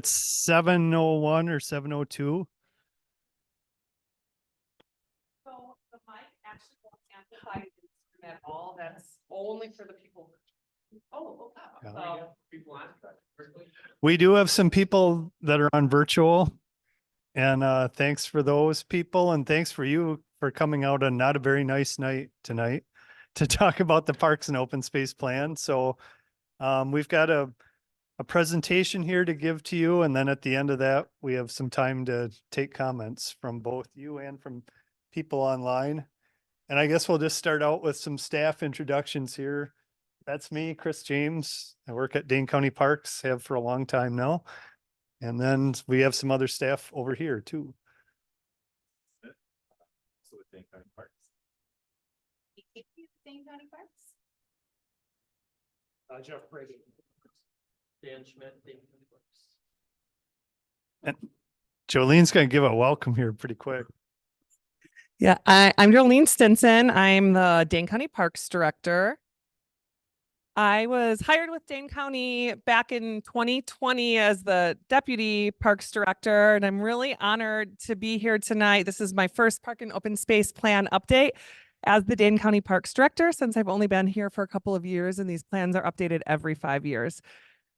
it's 7:01 or 7:02. So the mic actually won't amplify the screen at all. That's only for the people. Oh, Yeah. so People on We do have some people that are on virtual, and thanks for those people, and thanks for you for coming out on not a very nice night tonight to talk about the Parks and Open Space Plan. So we've got a presentation here to give to you, and then at the end of that, we have some time to take comments from both you and from people online. And I guess we'll just start out with some staff introductions here. That's me, Chris James. I work at Dane County Parks, have for a long time now. And then we have some other staff over here too. So with Dane County Parks. Dane County Parks. Jeff Brady. Dan Schmidt, Dane County Parks. And Jolene's going to give a welcome here pretty quick. Yeah, I'm Jolene Stinson. I'm the Dane County Parks Director. I was hired with Dane County back in 2020 as the Deputy Parks Director, and I'm really honored to be here tonight. This is my first Park and Open Space Plan update as the Dane County Parks Director, since I've only been here for a couple of years, and these plans are updated every 5 years.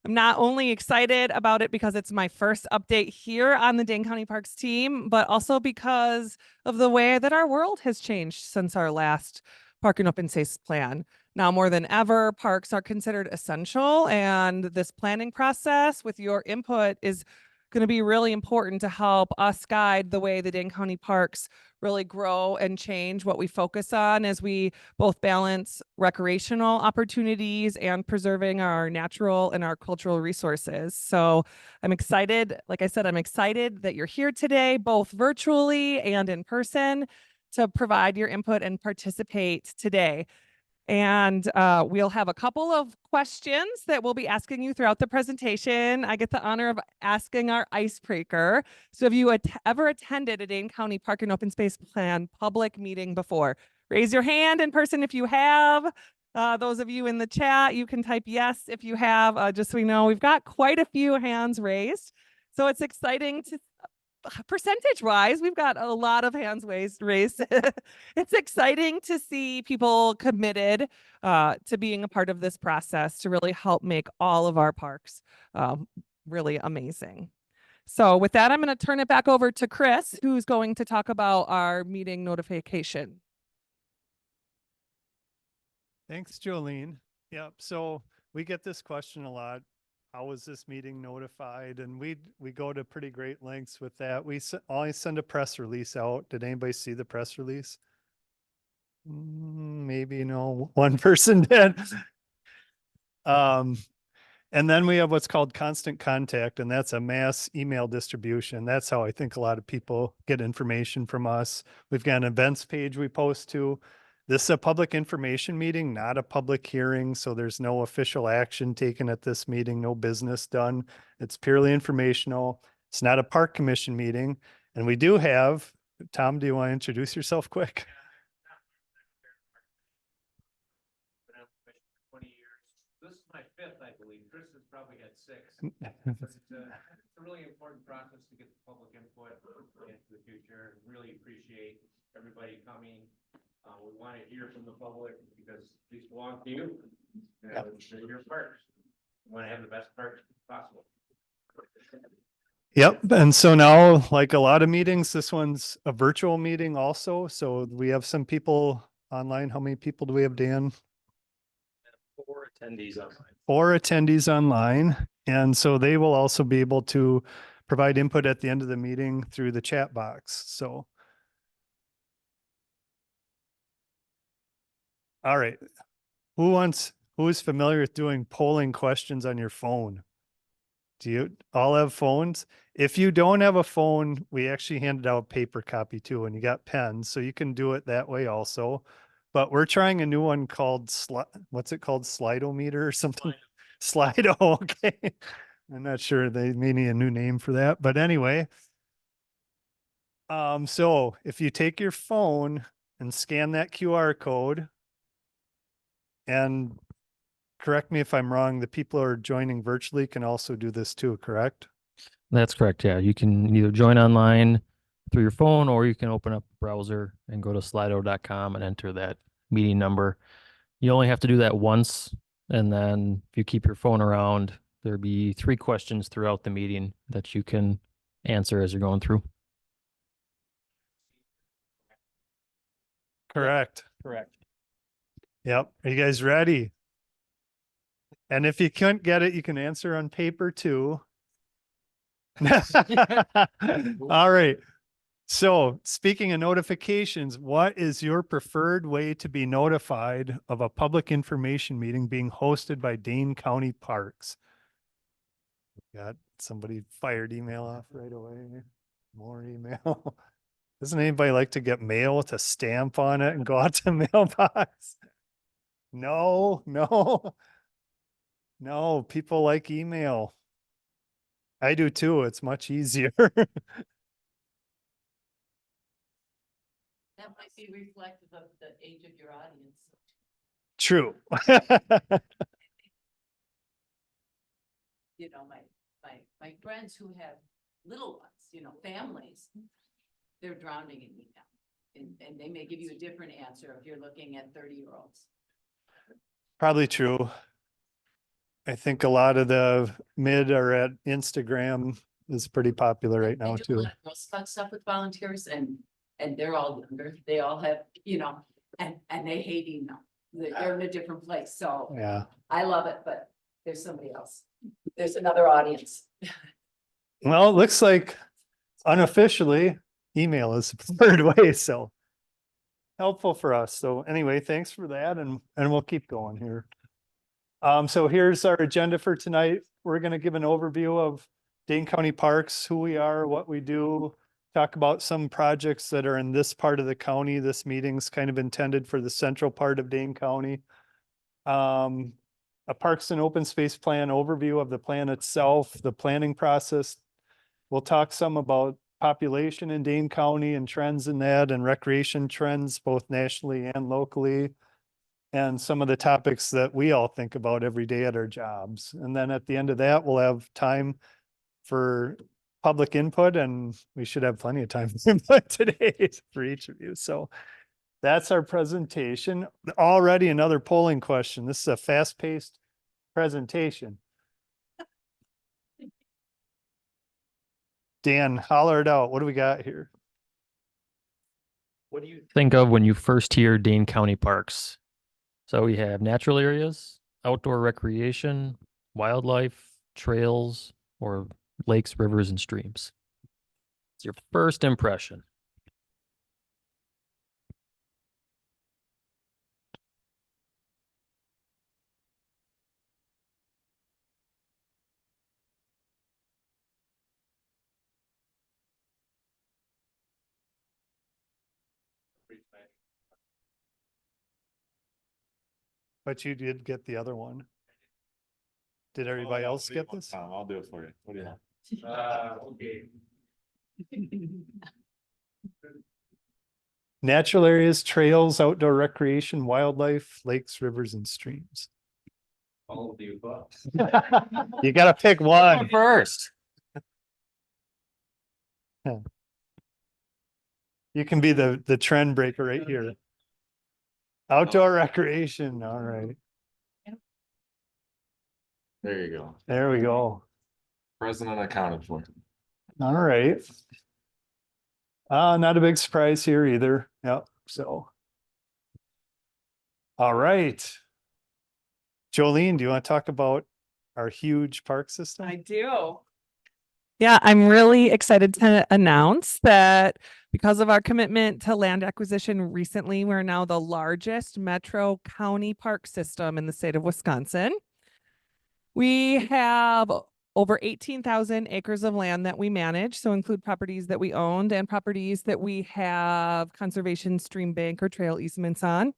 I'm not only excited about it because it's my first update here on the Dane County Parks team, but also because of the way that our world has changed since our last Park and Open Space Plan. Now more than ever, parks are considered essential, and this planning process with your input is going to be really important to help us guide the way the Dane County Parks really grow and change what we focus on as we both balance recreational opportunities and preserving our natural and our cultural resources. So I'm excited, like I said, I'm excited that you're here today, both virtually and in person, to provide your input and participate today. And we'll have a couple of questions that we'll be asking you throughout the presentation. I get the honor of asking our icebreaker. So have you ever attended a Dane County Park and Open Space Plan public meeting before? Raise your hand in person if you have. Those of you in the chat, you can type yes if you have, just so we know. We've got quite a few hands raised. So it's exciting to percentage wise, we've got a lot of hands raised. It's exciting to see people committed to being a part of this process to really help make all of our parks really amazing. So with that, I'm going to turn it back over to Chris, who's going to talk about our meeting notification. Thanks, Jolene. Yep. So we get this question a lot. How was this meeting notified? And we go to pretty great lengths with that. We always send a press release out. Did anybody see the press release? Maybe no, one person did. And then we have what's called constant contact, and that's a mass email distribution. That's how I think a lot of people get information from us. We've got an events page we post to. This is a public information meeting, not a public hearing, so there's no official action taken at this meeting, no business done. It's purely informational. It's not a park commission meeting. And we do have, Tom, do you want to introduce yourself quick? 20 years. This is my 5th, I believe. Chris has probably had 6. It's a really important process to get the public input into the future. Really appreciate everybody coming. We want to hear from the public because these belong to you. Yep. They're your parks. We want to have the best parks possible. Yep. And so now, like a lot of meetings, this one's a virtual meeting also. So we have some people online. How many people do we have, Dan? 4 attendees online. 4 attendees online. And so they will also be able to provide input at the end of the meeting through the chat box. So. All right. Who is familiar with doing polling questions on your phone? Do you all have phones? If you don't have a phone, we actually handed out a paper copy too, and you got pens, so you can do it that way also. But we're trying a new one called what's it called? Slidometer or something? Slido. Okay. I'm not sure, they may need a new name for that, but anyway. So if you take your phone and scan that QR code, and correct me if I'm wrong, the people who are joining virtually can also do this too, correct? That's correct. Yeah, you can either join online through your phone or you can open up a browser and go to slido.com and enter that meeting number. You only have to do that once, and then if you keep your phone around, there'll be 3 questions throughout the meeting that you can answer as you're going through. Correct. Correct. Yep. Are you guys ready? And if you couldn't get it, you can answer on paper too. All right. So speaking of notifications, what is your preferred way to be notified of a public information meeting being hosted by Dane County Parks? Got somebody fired email off right away. More email. Doesn't anybody like to get mail with a stamp on it and go out to mailbox? No, no. No, people like email. I do too. It's much easier. That might be reflective of the age of your audience. True. You know, my friends who have little ones, you know, families, they're drowning in email. And they may give you a different answer if you're looking at 30-year-olds. Probably true. I think a lot of the mid are at Instagram is pretty popular right now I do a too. lot of Girl Scout stuff with volunteers and they're all younger. They all have, you know, and they hate email. They're in a different place. So Yeah. I love it, but there's somebody else. There's another audience. Well, it looks like unofficially email is the preferred way, so helpful for us. So anyway, thanks for that and we'll keep going here. So here's our agenda for tonight. We're going to give an overview of Dane County Parks, who we are, what we do, talk about some projects that are in this part of the county. This meeting's kind of intended for the central part of Dane County. A Parks and Open Space Plan overview of the plan itself, the planning process. We'll talk some about population in Dane County and trends in that and recreation trends, both nationally and locally. And some of the topics that we all think about every day at our jobs. And then at the end of that, we'll have time for public input, and we should have plenty of time for input today for each of you. So that's our presentation. Already another polling question. This is a fast-paced presentation. Dan, holler it out. What do we got here? What do you think of when you first hear Dane County Parks? So we have natural areas, outdoor recreation, wildlife, trails, or lakes, rivers, and streams. It's your first impression. But you did get the other one. Did everybody else get this? I'll do it for you. What do you have? Okay. Natural areas, trails, outdoor recreation, wildlife, lakes, rivers, and streams. All of the above. You gotta pick one. First. You can be the trend breaker right here. Outdoor recreation, all right. There you go. There we go. President accounted for. All right. Not a big surprise here either. Yep, so. All right. Jolene, do you want to talk about our huge park system? I do. Yeah, I'm really excited to announce that because of our commitment to land acquisition recently, we're now the largest metro county park system in the state of Wisconsin. We have over 18,000 acres of land that we manage, so include properties that we owned and properties that we have conservation stream bank or trail easements on.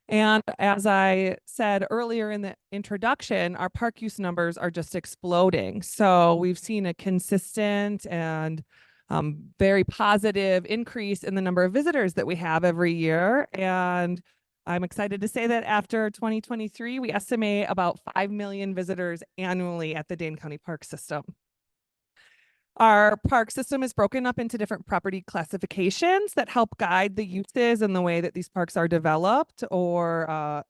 And as I said earlier in the introduction, our park use numbers are just exploding. So we've seen a consistent and very positive increase in the number of visitors that we have every year. And I'm excited to say that after 2023, we estimate about 5 million visitors annually at the Dane County Park System. Our park system is broken up into different property classifications that help guide the uses and the way that these parks are developed or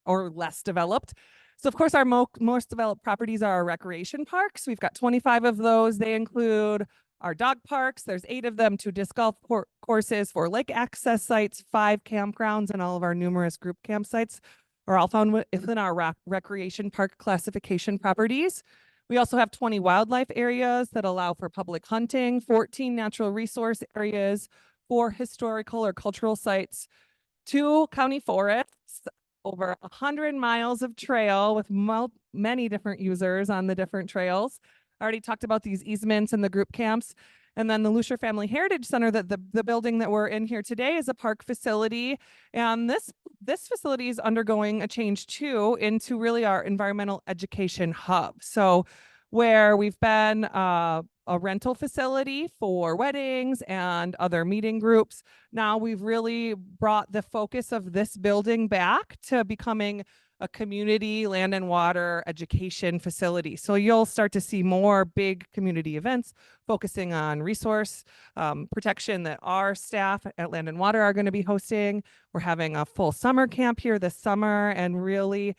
less developed. So of course, our most developed properties are our recreation parks. We've got 25 of those. They include our dog parks. There's 8 of them, 2 disc golf courses, 4 lake access sites, 5 campgrounds, and all of our numerous group campsites are all found within our recreation park classification properties. We also have 20 wildlife areas that allow for public hunting, 14 natural resource areas, 4 historical or cultural sites, 2 county forests, over 100 miles of trail with many different users on the different trails. I already talked about these easements and the group camps. And then the Lussier Family Heritage Center, that the building that we're in here today is a park facility. And this facility is undergoing a change too into really our environmental education hub. So where we've been a rental facility for weddings and other meeting groups, now we've really brought the focus of this building back to becoming a community land and water education facility. So you'll start to see more big community events focusing on resource protection that our staff at Land and Water are going to be hosting. We're having a full summer camp here this summer and really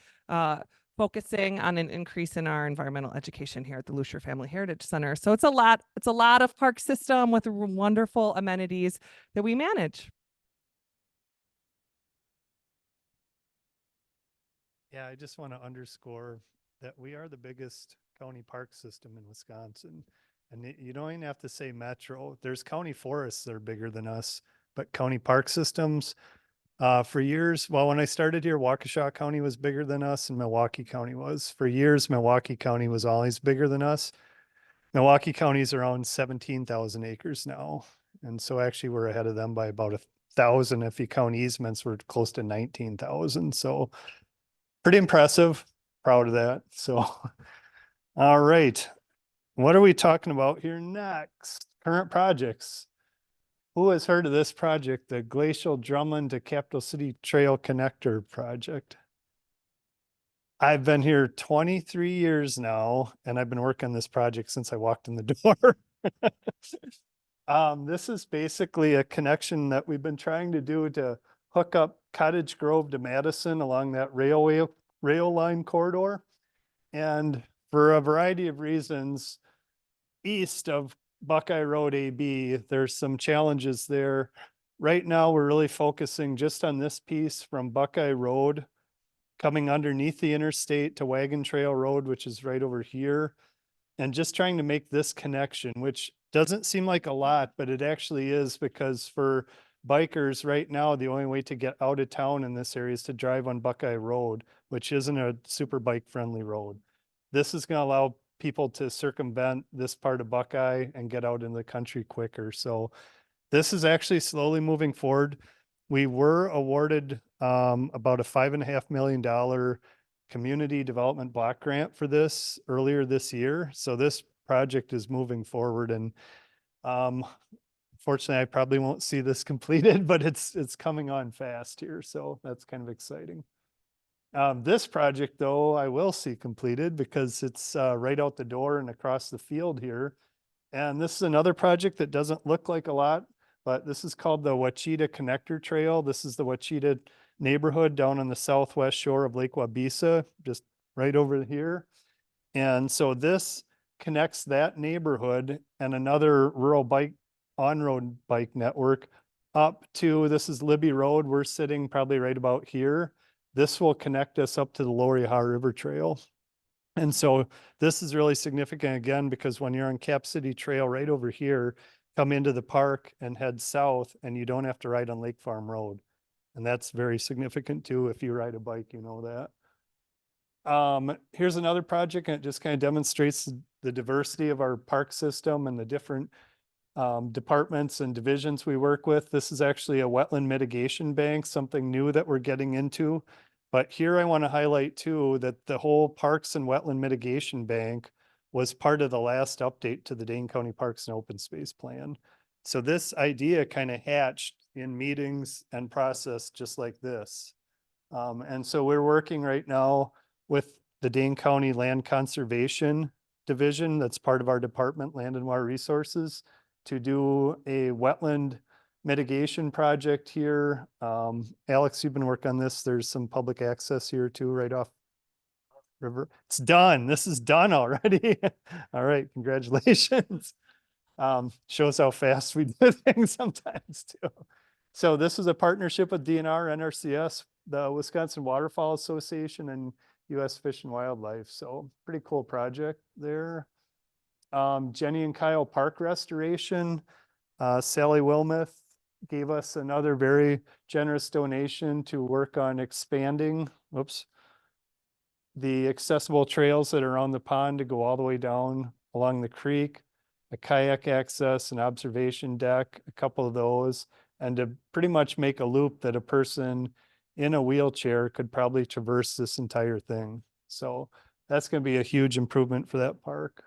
focusing on an increase in our environmental education here at the Lussier Family Heritage Center. So it's a lot of park system with wonderful amenities that we manage. Yeah, I just want to underscore that we are the biggest county park system in Wisconsin. And you don't even have to say metro. There's county forests that are bigger than us, but county park systems, for years, well, when I started here, Waukesha County was bigger than us and Milwaukee County was. For years, Milwaukee County was always bigger than us. Milwaukee County is around 17,000 acres now. And so actually we're ahead of them by about 1,000. If you count easements, we're close to 19,000. So pretty impressive. Proud of that. So, all right. What are we talking about here next? Current projects. Who has heard of this project, the Glacial Drumlin to Capital City Trail Connector project? I've been here 23 years now, and I've been working on this project since I walked in the door. This is basically a connection that we've been trying to do to hook up Cottage Grove to Madison along that rail line corridor. And for a variety of reasons, east of Buckeye Road AB, there's some challenges there. Right now, we're really focusing just on this piece from Buckeye Road, coming underneath the interstate to Wagon Trail Road, which is right over here, and just trying to make this connection, which doesn't seem like a lot, but it actually is, because for bikers right now, the only way to get out of town in this area is to drive on Buckeye Road, which isn't a super bike friendly road. This is going to allow people to circumvent this part of Buckeye and get out in the country quicker. So this is actually slowly moving forward. We were awarded about a $5.5 million community development block grant for this earlier this year. So this project is moving forward, and fortunately I probably won't see this completed, but it's coming on fast here. So that's kind of exciting. This project, though, I will see completed because it's right out the door and across the field here. And this is another project that doesn't look like a lot, but this is called the Wachita Connector Trail. This is the Wachita neighborhood down on the southwest shore of Lake Wabisa, just right over here. And so this connects that neighborhood and another rural bike on-road bike network up to, this is Libby Road. We're sitting probably right about here. This will connect us up to the Lower Yahar River Trail. And so this is really significant again, because when you're on Cap City Trail right over here, come into the park and head south, and you don't have to ride on Lake Farm Road. And that's very significant too. If you ride a bike, you know that. Here's another project, and it just kind of demonstrates the diversity of our park system and the different departments and divisions we work with. This is actually a wetland mitigation bank, something new that we're getting into. But here I want to highlight too that the whole Parks and Wetland Mitigation Bank was part of the last update to the Dane County Parks and Open Space Plan. So this idea kind of hatched in meetings and process just like this. And so we're working right now with the Dane County Land Conservation division that's part of our department, Land and Water Resources, to do a wetland mitigation project here. Alex, you've been working on this. There's some public access here too, right off river. It's done. This is done already. All right, congratulations. Shows how fast we do things sometimes too. So this is a partnership with DNR, NRCS, the Wisconsin Waterfowl Association, and US Fish and Wildlife. So pretty cool project there. Jenny and Kyle Park Restoration. Sally Wilmuth gave us another very generous donation to work on expanding, the accessible trails that are on the pond to go all the way down along the creek, a kayak access, an observation deck, a couple of those, and to pretty much make a loop that a person in a wheelchair could probably traverse this entire thing. So that's going to be a huge improvement for that park.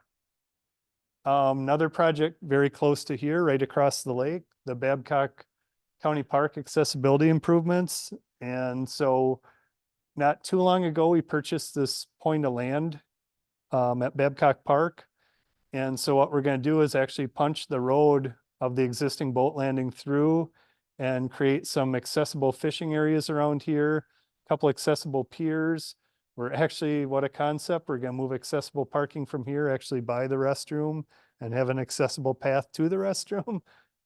Another project very close to here, right across the lake, the Babcock County Park accessibility improvements. And so not too long ago, we purchased this point of land at Babcock Park. And so what we're going to do is actually punch the road of the existing boat landing through and create some accessible fishing areas around here, a couple accessible piers. We're actually, what a concept, we're going to move accessible parking from here actually by the restroom and have an accessible path to the restroom.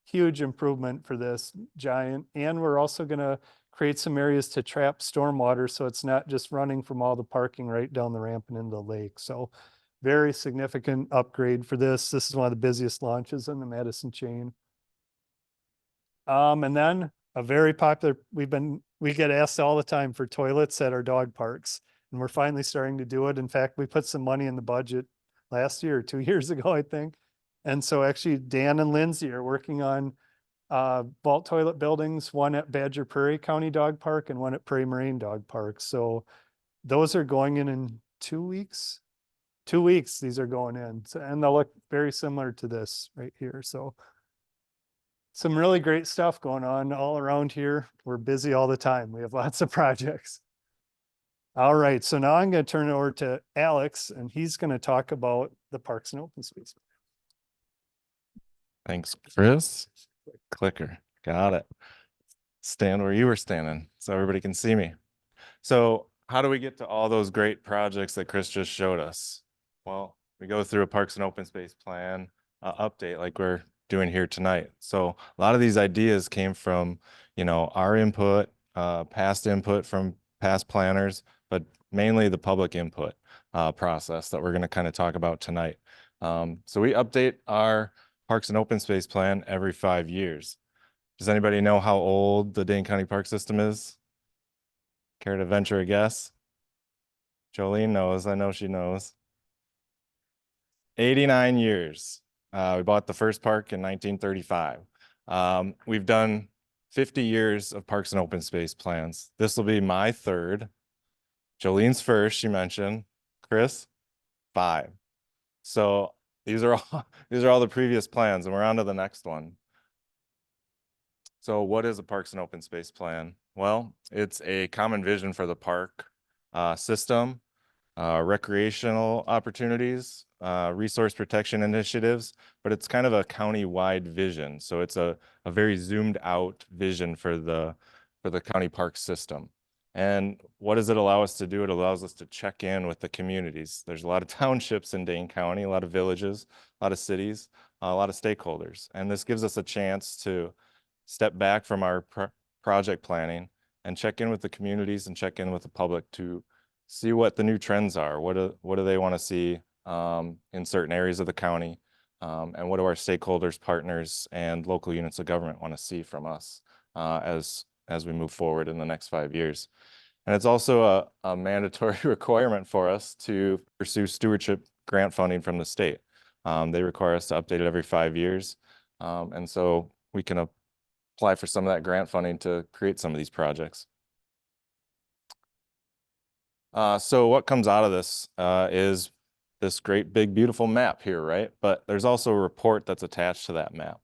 Huge improvement for this giant. And we're also going to create some areas to trap stormwater so it's not just running from all the parking right down the ramp and into the lake. So very significant upgrade for this. This is one of the busiest launches in the Madison chain. And then a very popular, we get asked all the time for toilets at our dog parks, and we're finally starting to do it. In fact, we put some money in the budget last year or 2 years ago, I think. And so actually Dan and Lindsay are working on vault toilet buildings, one at Badger Prairie County Dog Park and one at Prairie Marine Dog Park. So those are going in 2 weeks. 2 weeks, these are going in. So, and they'll look very similar to this right here. So some really great stuff going on all around here. We're busy all the time. We have lots of projects. All right, so now I'm going to turn it over to Alex, and he's going to talk about the Parks and Open Space. Thanks, Chris. Clicker, got it. Stand where you were standing so everybody can see me. So how do we get to all those great projects that Chris just showed us? Well, we go through a Parks and Open Space plan update like we're doing here tonight. So a lot of these ideas came from, our input, past input from past planners, but mainly the public input process that we're going to kind of talk about tonight. So we update our Parks and Open Space plan every 5 years. Does anybody know how old the Dane County Park System is? Care to venture a guess? Jolene knows. I know she knows. 89 years. We bought the first park in 1935. We've done 50 years of Parks and Open Space plans. This will be my third. Jolene's first, she mentioned. Chris, 5. So these are all the previous plans, and we're on to the next one. So what is a Parks and Open Space plan? Well, it's a common vision for the park system, recreational opportunities, resource protection initiatives, but it's kind of a county-wide vision. So it's a very zoomed out vision for the county park system. And what does it allow us to do? It allows us to check in with the communities. There's a lot of townships in Dane County, a lot of villages, a lot of cities, a lot of stakeholders. And this gives us a chance to step back from our project planning and check in with the communities and check in with the public to see what the new trends are. What do they want to see in certain areas of the county? And what do our stakeholders, partners, and local units of government want to see from us as we move forward in the next 5 years? And it's also a mandatory requirement for us to pursue stewardship grant funding from the state. They require us to update it every 5 years. And so we can apply for some of that grant funding to create some of these projects. So what comes out of this is this great big beautiful map here, right? But there's also a report that's attached to that map.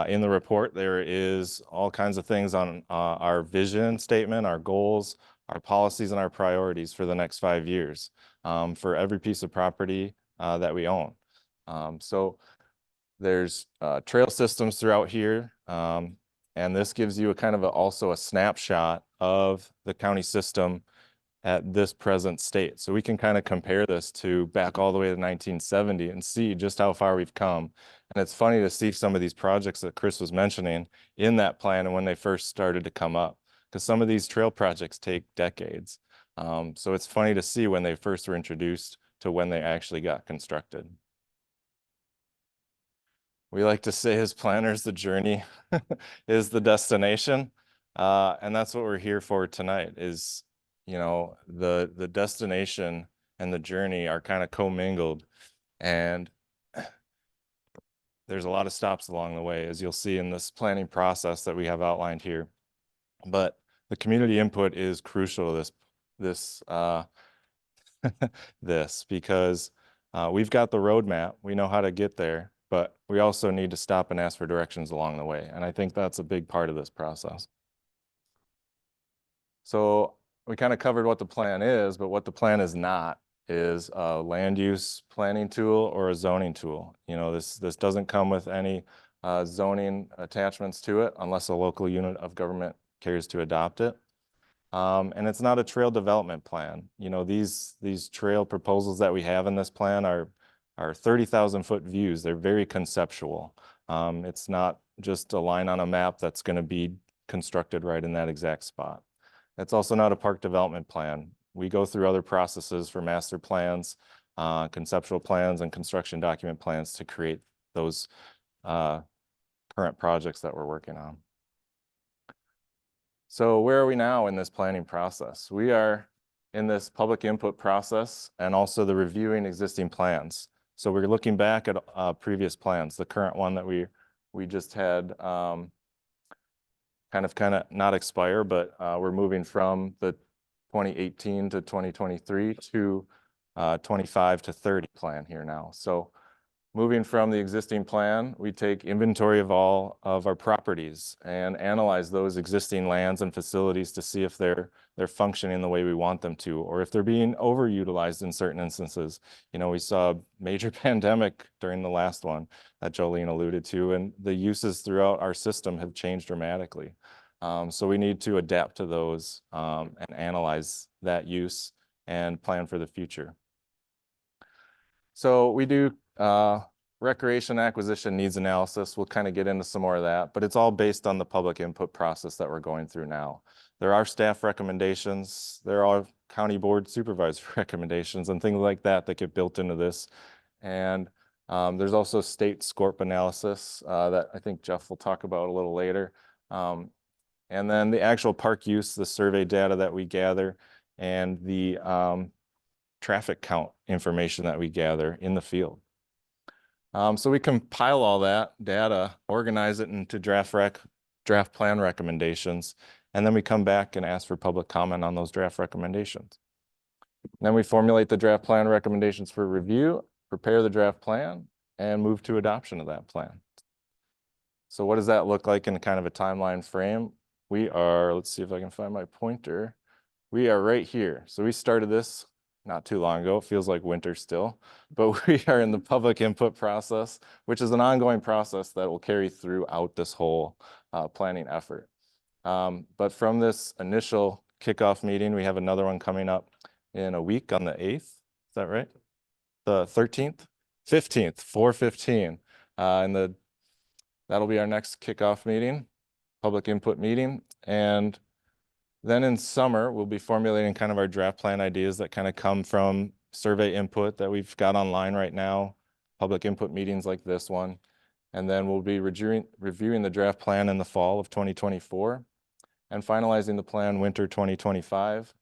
In the report, there is all kinds of things on our vision statement, our goals, our policies, and our priorities for the next 5 years. For every piece of property that we own. So there's trail systems throughout here. And this gives you a kind of also a snapshot of the county system at this present state. So we can kind of compare this to back all the way to 1970 and see just how far we've come. And it's funny to see some of these projects that Chris was mentioning in that plan and when they first started to come up, because some of these trail projects take decades. So it's funny to see when they first were introduced to when they actually got constructed. We like to say as planners, the journey is the destination. And that's what we're here for tonight is, you know, the destination and the journey are kind of commingled. And there's a lot of stops along the way, as you'll see in this planning process that we have outlined here. But the community input is crucial to this because we've got the roadmap, we know how to get there, but we also need to stop and ask for directions along the way. And I think that's a big part of this process. So we kind of covered what the plan is, but what the plan is not is a land use planning tool or a zoning tool. You know, this doesn't come with any zoning attachments to it unless a local unit of government cares to adopt it. And it's not a trail development plan. You know, these trail proposals that we have in this plan are 30,000-foot views. They're very conceptual. It's not just a line on a map that's going to be constructed right in that exact spot. It's also not a park development plan. We go through other processes for master plans, conceptual plans, and construction document plans to create those current projects that we're working on. So where are we now in this planning process? We are in this public input process and also the reviewing existing plans. So we're looking back at previous plans, the current one that we just had kind of not expire, but we're moving from the 2018 to 2023 to 25 to 30 plan here now. So moving from the existing plan, we take inventory of all of our properties and analyze those existing lands and facilities to see if they're functioning the way we want them to, or if they're being overutilized in certain instances. You know, we saw a major pandemic during the last one that Jolene alluded to, and the uses throughout our system have changed dramatically. So we need to adapt to those and analyze that use and plan for the future. So we do recreation acquisition needs analysis. We'll kind of get into some more of that, but it's all based on the public input process that we're going through now. There are staff recommendations, there are county board supervisor recommendations and things like that that get built into this. And there's also state SCORP analysis that I think Jeff will talk about a little later. And then the actual park use, the survey data that we gather, and the traffic count information that we gather in the field. So we compile all that data, organize it into draft plan recommendations, and then we come back and ask for public comment on those draft recommendations. Then we formulate the draft plan recommendations for review, prepare the draft plan, and move to adoption of that plan. So what does that look like in kind of a timeline frame? We are, let's see if I can find my pointer. We are right here. So we started this not too long ago. It feels like winter still, but we are in the public input process, which is an ongoing process that will carry throughout this whole planning effort. But from this initial kickoff meeting, we have another one coming up in a week on the 8th. Is that right? The 13th? 15th, 4/15. And that'll be our next kickoff meeting, public input meeting. And then in summer, we'll be formulating kind of our draft plan ideas that kind of come from survey input that we've got online right now, public input meetings like this one. And then we'll be reviewing the draft plan in the fall of 2024 and finalizing the plan winter 2025.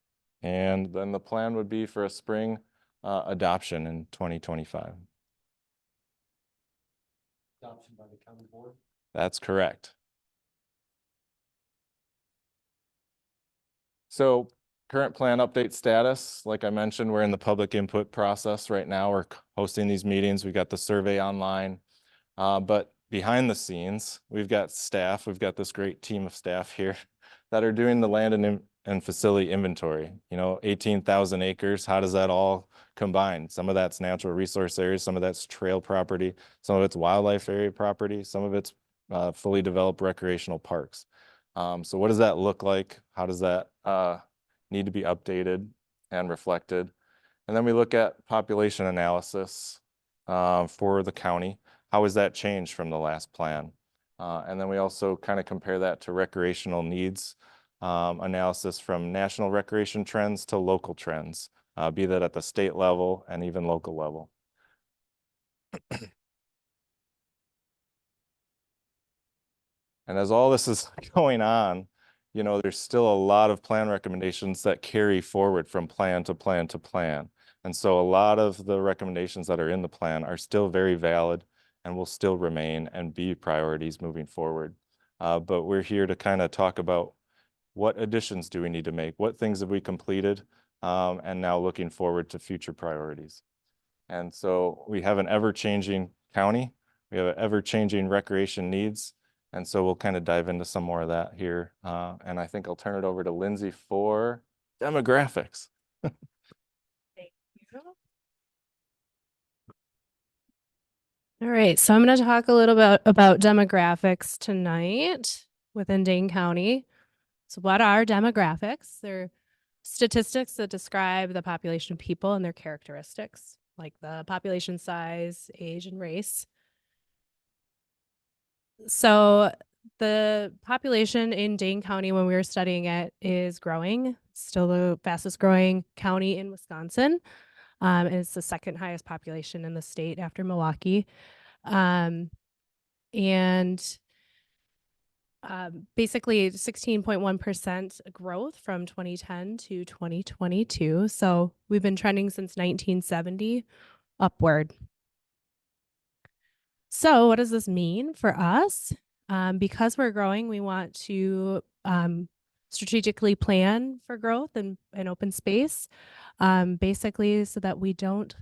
And then the plan would be for a spring adoption in 2025. Adoption by the county board? That's correct. So current plan update status, like I mentioned, we're in the public input process right now. We're hosting these meetings. We got the survey online, but behind the scenes, we've got staff. We've got this great team of staff here that are doing the land and facility inventory. 18,000 acres, how does that all combine? Some of that's natural resource areas, some of that's trail property, some of it's wildlife area property, some of it's fully developed recreational parks. So what does that look like? How does that need to be updated and reflected? And then we look at population analysis for the county. How has that changed from the last plan? And then we also kind of compare that to recreational needs analysis from national recreation trends to local trends, be that at the state level and even local level. And as all this is going on, there's still a lot of plan recommendations that carry forward from plan to plan to plan. And so a lot of the recommendations that are in the plan are still very valid and will still remain and be priorities moving forward. But we're here to kind of talk about what additions do we need to make? What things have we completed? And now looking forward to future priorities. And so we have an ever-changing county. We have ever-changing recreation needs. And so we'll kind of dive into some more of that here. And I think I'll turn it over to Lindsay for demographics. Thank you. All right, so I'm going to talk a little bit about demographics tonight within Dane County. So what are demographics? They're statistics that describe the population of people and their characteristics, like the population size, age, and race. So the population in Dane County, when we were studying it, is growing. Still the fastest growing county in Wisconsin. And it's the second highest population in the state after Milwaukee. Basically 16.1% growth from 2010 to 2022. So we've been trending since 1970 upward. So what does this mean for us? Because we're growing, we want to strategically plan for growth and open space, basically so that we don't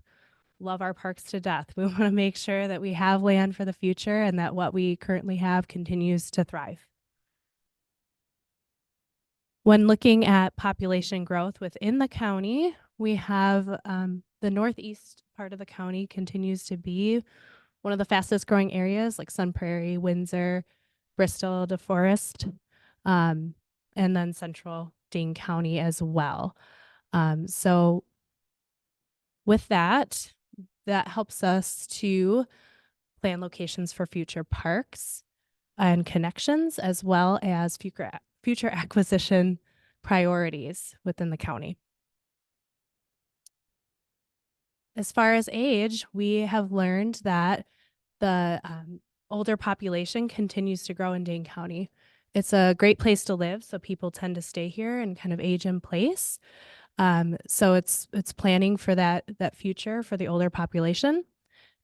love our parks to death. We want to make sure that we have land for the future and that what we currently have continues to thrive. When looking at population growth within the county, we have the northeast part of the county continues to be one of the fastest growing areas, like Sun Prairie, Windsor, Bristol, DeForest, and then central Dane County as well. So with that helps us to plan locations for future parks and connections, as well as future acquisition priorities within the county. As far as age, we have learned that the older population continues to grow in Dane County. It's a great place to live, so people tend to stay here and kind of age in place. So it's planning for that future for the older population.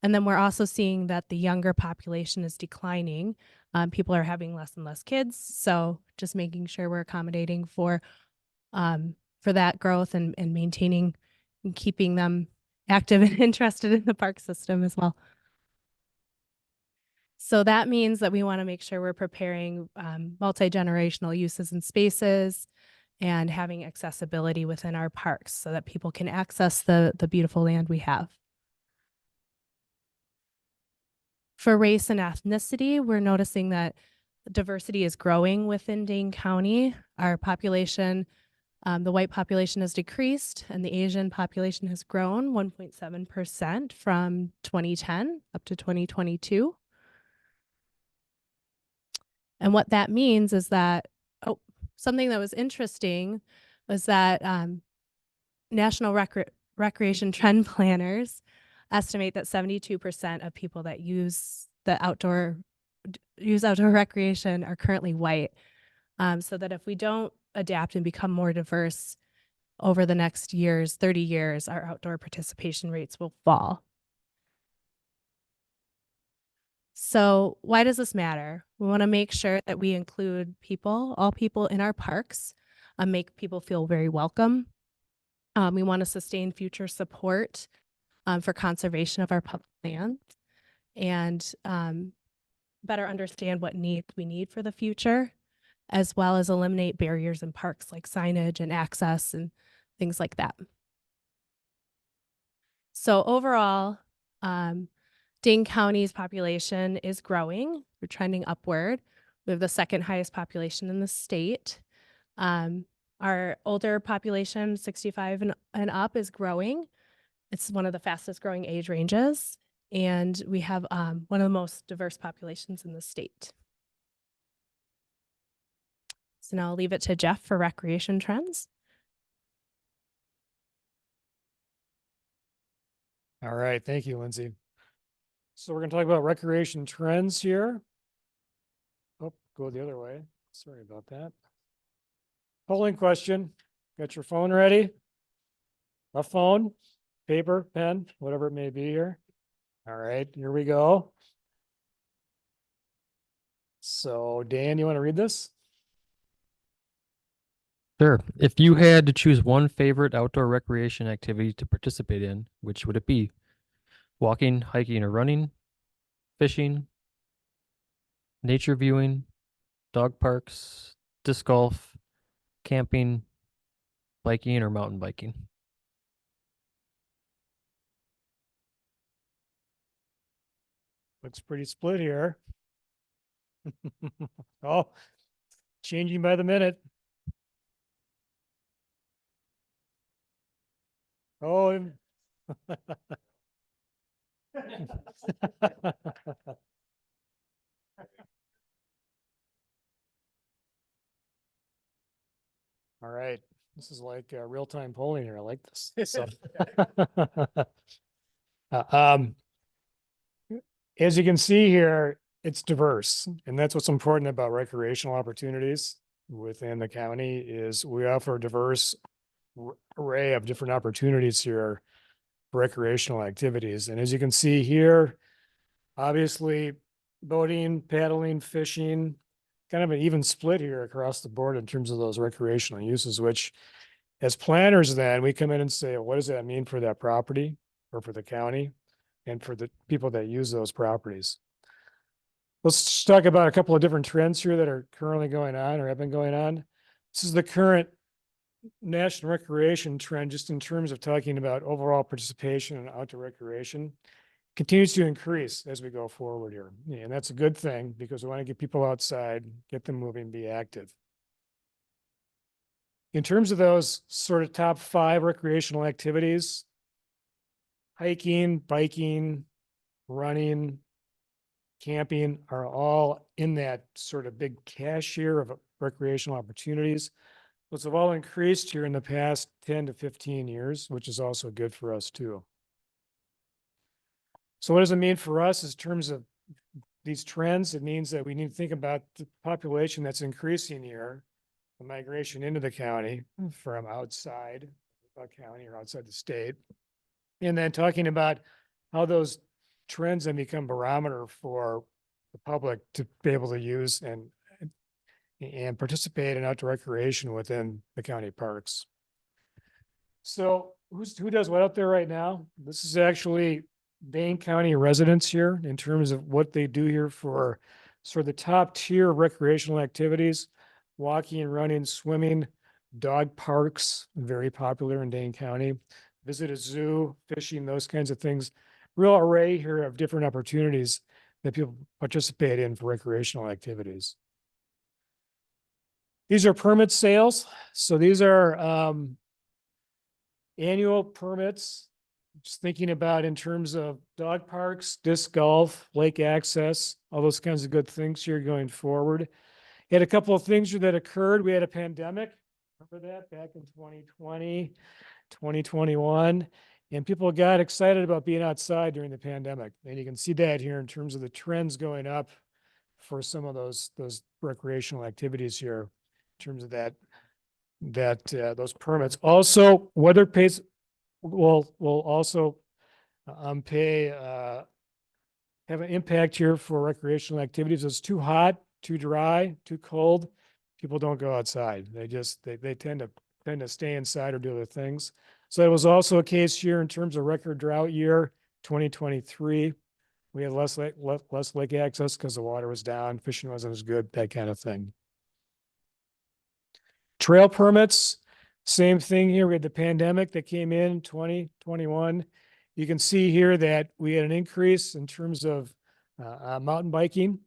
And then we're also seeing that the younger population is declining. People are having less and less kids. So just making sure we're accommodating for that growth and maintaining and keeping them active and interested in the park system as well. So that means that we want to make sure we're preparing multi-generational uses and spaces and having accessibility within our parks so that people can access the beautiful land we have. For race and ethnicity, we're noticing that diversity is growing within Dane County. Our population, the white population has decreased and the Asian population has grown 1.7% from 2010 up to 2022. And what that means is that, something that was interesting was that national recreation trend planners estimate that 72% of people that use outdoor recreation are currently white. So that if we don't adapt and become more diverse over the next 30 years, our outdoor participation rates will fall. So why does this matter? We want to make sure that we include all people in our parks, make people feel very welcome. We want to sustain future support for conservation of our public land and better understand what needs we need for the future as well as eliminate barriers in parks like signage and access and things like that. So overall, Dane County's population is growing. We're trending upward. We have the second highest population in the state. Our older population, 65 and up, is growing. It's one of the fastest growing age ranges. And we have one of the most diverse populations in the state. So now I'll leave it to Jeff for recreation trends. All right, thank you, Lindsay. So we're going to talk about recreation trends here. Oh, go the other way. Sorry about that. Polling question. Got your phone ready? A phone, paper, pen, whatever it may be here. All right, here we go. So Dan, you want to read this? Sure. If you had to choose one favorite outdoor recreation activity to participate in, which would it be? Walking, hiking, or running? Fishing? Nature viewing? Dog parks? Disc golf? Camping? Biking, or mountain biking? Looks pretty split here. Oh, changing by the minute. Oh, all right. This is like real-time polling here. I like this. So, um, as you can see here, it's diverse, and that's what's important about recreational opportunities within the county is we offer a diverse array of different opportunities here for recreational activities. And as you can see here, obviously boating, paddling, fishing, kind of an even split here across the board in terms of those recreational uses, which as planners, then we come in and say, well, what does that mean for that property or for the county and for the people that use those properties? Let's just talk about a couple of different trends here that are currently going on or have been going on. This is the current national recreation trend, just in terms of talking about overall participation in outdoor recreation, continues to increase as we go forward here. And that's a good thing because we want to get people outside, get them moving, be active. In terms of those sort of top 5 recreational activities, hiking, biking, running, camping are all in that sort of big cashier of recreational opportunities. Those have all increased here in the past 10 to 15 years, which is also good for us too. So what does it mean for us in terms of these trends? It means that we need to think about the population that's increasing here, the migration into the county from outside the county or outside the state. And then talking about how those trends then become barometer for the public to be able to use and participate in outdoor recreation within the county parks. So who does what out there right now? This is actually Dane County residents here in terms of what they do here for sort of the top tier recreational activities, walking, running, swimming, dog parks, very popular in Dane County, visit a zoo, fishing, those kinds of things. Real array here of different opportunities that people participate in for recreational activities. These are permit sales. So these are annual permits. Just thinking about in terms of dog parks, disc golf, lake access, all those kinds of good things here going forward. Had a couple of things that occurred. We had a pandemic. Remember that back in 2020, 2021, and people got excited about being outside during the pandemic. And you can see that here in terms of the trends going up for some of those recreational activities here in terms of those permits. Also, weather pays will also have an impact here for recreational activities. It's too hot, too dry, too cold. People don't go outside. They tend to stay inside or do other things. So it was also a case here in terms of record drought year 2023. We had less lake access because the water was down, fishing wasn't as good, that kind of thing. trail permits, same thing here. We had the pandemic that came in 2021. You can see here that we had an increase in terms of mountain biking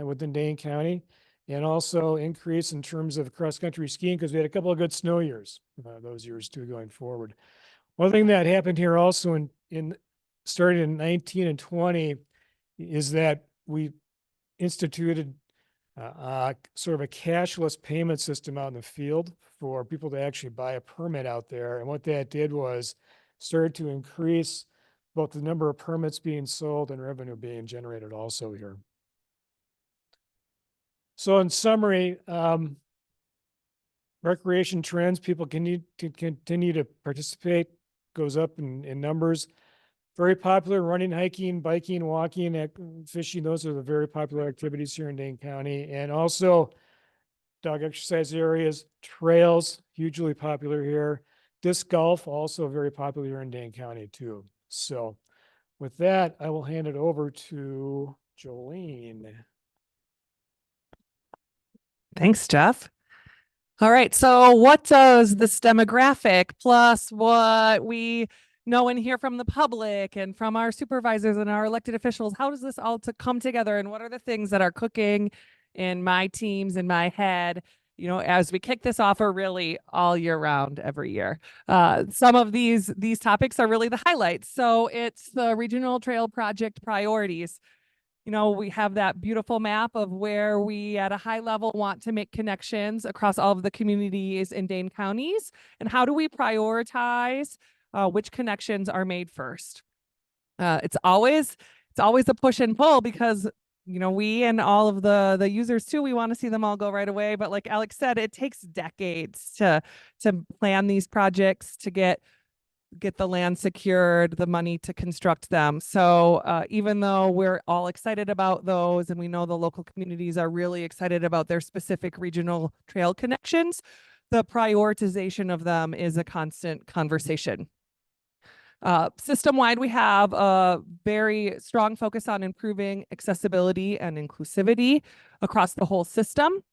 within Dane County, and also increase in terms of cross-country skiing because we had a couple of good snow years, those years too going forward. One thing that happened here also in starting in 19 and 20 is that we instituted sort of a cashless payment system out in the field for people to actually buy a permit out there. And what that did was started to increase both the number of permits being sold and revenue being generated also here. So in summary, recreation trends, people continue to participate, goes up in numbers. Very popular running, hiking, biking, walking, fishing. Those are the very popular activities here in Dane County. And also dog exercise areas, trails, hugely popular here. Disc golf, also very popular here in Dane County too. So with that, I will hand it over to Jolene. Thanks, Jeff. All right. So what does this demographic plus what we know and hear from the public and from our supervisors and our elected officials, how does this all come together? And what are the things that are cooking in my teams, in my head, you know, as we kick this off, or really all year round, every year? Some of these topics are really the highlights. So it's the regional trail project priorities. You know, we have that beautiful map of where we at a high level want to make connections across all of the communities in Dane counties. And how do we prioritize which connections are made first? It's always a push and pull because, you know, we and all of the users too, we want to see them all go right away. But like Alex said, it takes decades to plan these projects, to get the land secured, the money to construct them. So even though we're all excited about those and we know the local communities are really excited about their specific regional trail connections, the prioritization of them is a constant conversation. System-wide, we have a very strong focus on improving accessibility and inclusivity across the whole system.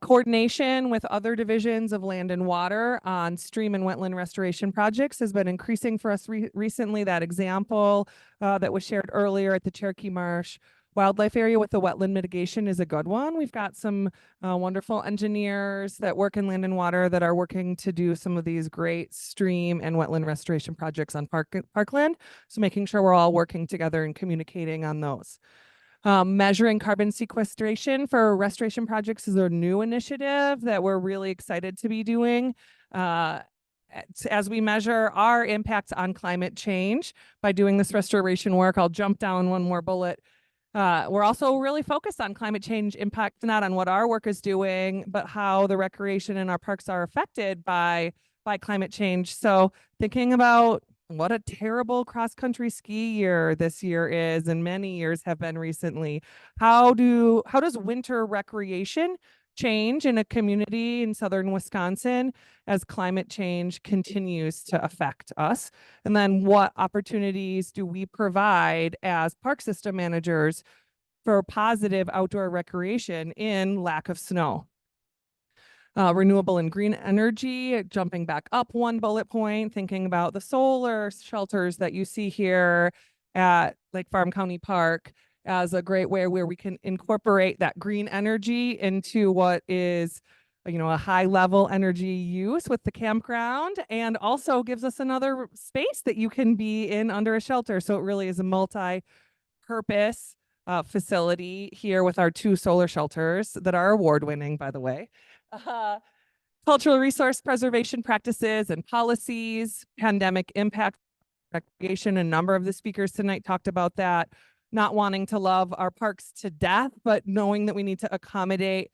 Coordination with other divisions of land and water on stream and wetland restoration projects has been increasing for us recently. That example that was shared earlier at the Cherokee Marsh Wildlife Area with the wetland mitigation is a good one. We've got some wonderful engineers that work in land and water that are working to do some of these great stream and wetland restoration projects on parkland. So making sure we're all working together and communicating on those. Measuring carbon sequestration for restoration projects is a new initiative that we're really excited to be doing. As we measure our impacts on climate change by doing this restoration work, I'll jump down one more bullet. We're also really focused on climate change impact, not on what our work is doing, but how the recreation in our parks are affected by climate change. So thinking about what a terrible cross-country ski year this year is, and many years have been recently. How does winter recreation change in a community in southern Wisconsin as climate change continues to affect us? And then what opportunities do we provide as park system managers for positive outdoor recreation in lack of snow? Renewable and green energy, jumping back up one bullet point, thinking about the solar shelters that you see here at Lake Farm County Park as a great way where we can incorporate that green energy into what is, you know, a high level energy use with the campground, and also gives us another space that you can be in under a shelter. So it really is a multi-purpose facility here with our 2 solar shelters that are award-winning, by the way. Cultural resource preservation practices and policies, pandemic impact recreation. A number of the speakers tonight talked about that. Not wanting to love our parks to death, but knowing that we need to accommodate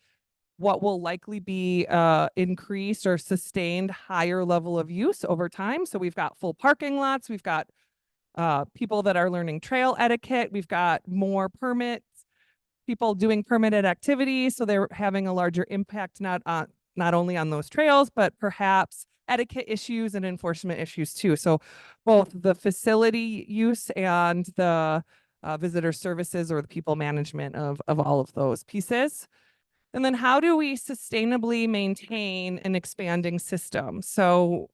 what will likely be increased or sustained higher level of use over time. So we've got full parking lots. We've got people that are learning trail etiquette. We've got more permits, people doing permitted activities. So they're having a larger impact, not only on those trails, but perhaps etiquette issues and enforcement issues too. So both the facility use and the visitor services or the people management of all of those pieces. And then how do we sustainably maintain an expanding system? So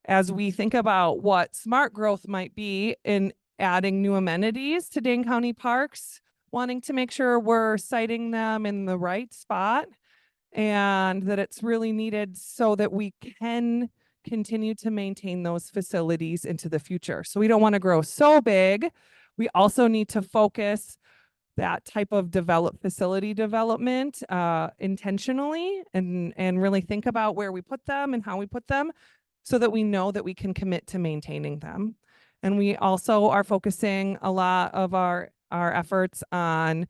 as we think about what smart growth might be in adding new amenities to Dane County Parks, wanting to make sure we're siting them in the right spot and that it's really needed so that we can continue to maintain those facilities into the future. So we don't want to grow so big. We also need to focus that type of facility development intentionally and really think about where we put them and how we put them so that we know that we can commit to maintaining them. And we also are focusing a lot of our efforts on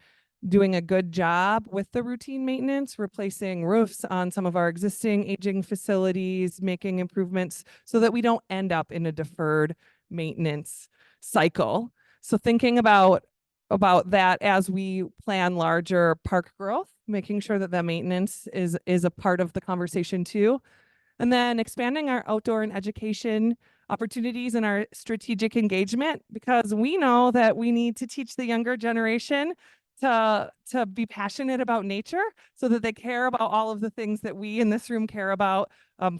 doing a good job with the routine maintenance, replacing roofs on some of our existing aging facilities, making improvements so that we don't end up in a deferred maintenance cycle. So thinking about that as we plan larger park growth, making sure that the maintenance is a part of the conversation too. And then expanding our outdoor and education opportunities and our strategic engagement, because we know that we need to teach the younger generation to be passionate about nature so that they care about all of the things that we in this room care about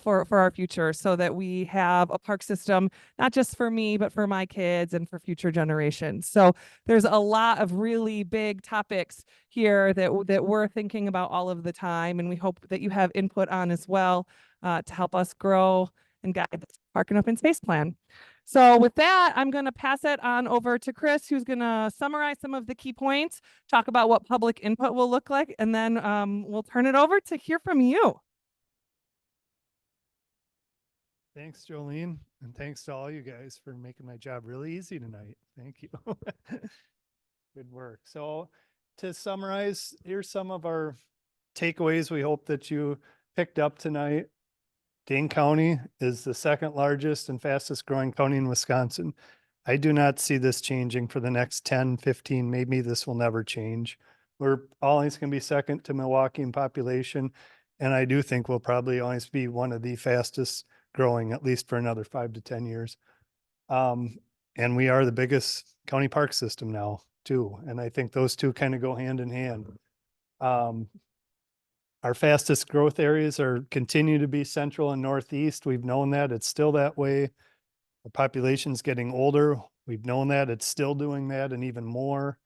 for our future, so that we have a park system, not just for me, but for my kids and for future generations. So there's a lot of really big topics here that we're thinking about all of the time, and we hope that you have input on as well to help us grow and guide the Park and Open Space Plan. So with that, I'm going to pass it on over to Chris, who's going to summarize some of the key points, talk about what public input will look like, and then we'll turn it over to hear from you. Thanks, Jolene, and thanks to all you guys for making my job really easy tonight. Thank you. Good work. So to summarize, here's some of our takeaways we hope that you picked up tonight. Dane County is the second largest and fastest growing county in Wisconsin. I do not see this changing for the next 10, 15, maybe this will never change. We're always going to be second to Milwaukee in population. And I do think we'll probably always be one of the fastest growing, at least for another 5 to 10 years. And we are the biggest county park system now too. And I think those two kind of go hand in hand. Our fastest growth areas continue to be central and northeast. We've known that. It's still that way. The population's getting older. We've known that. It's still doing that and even more.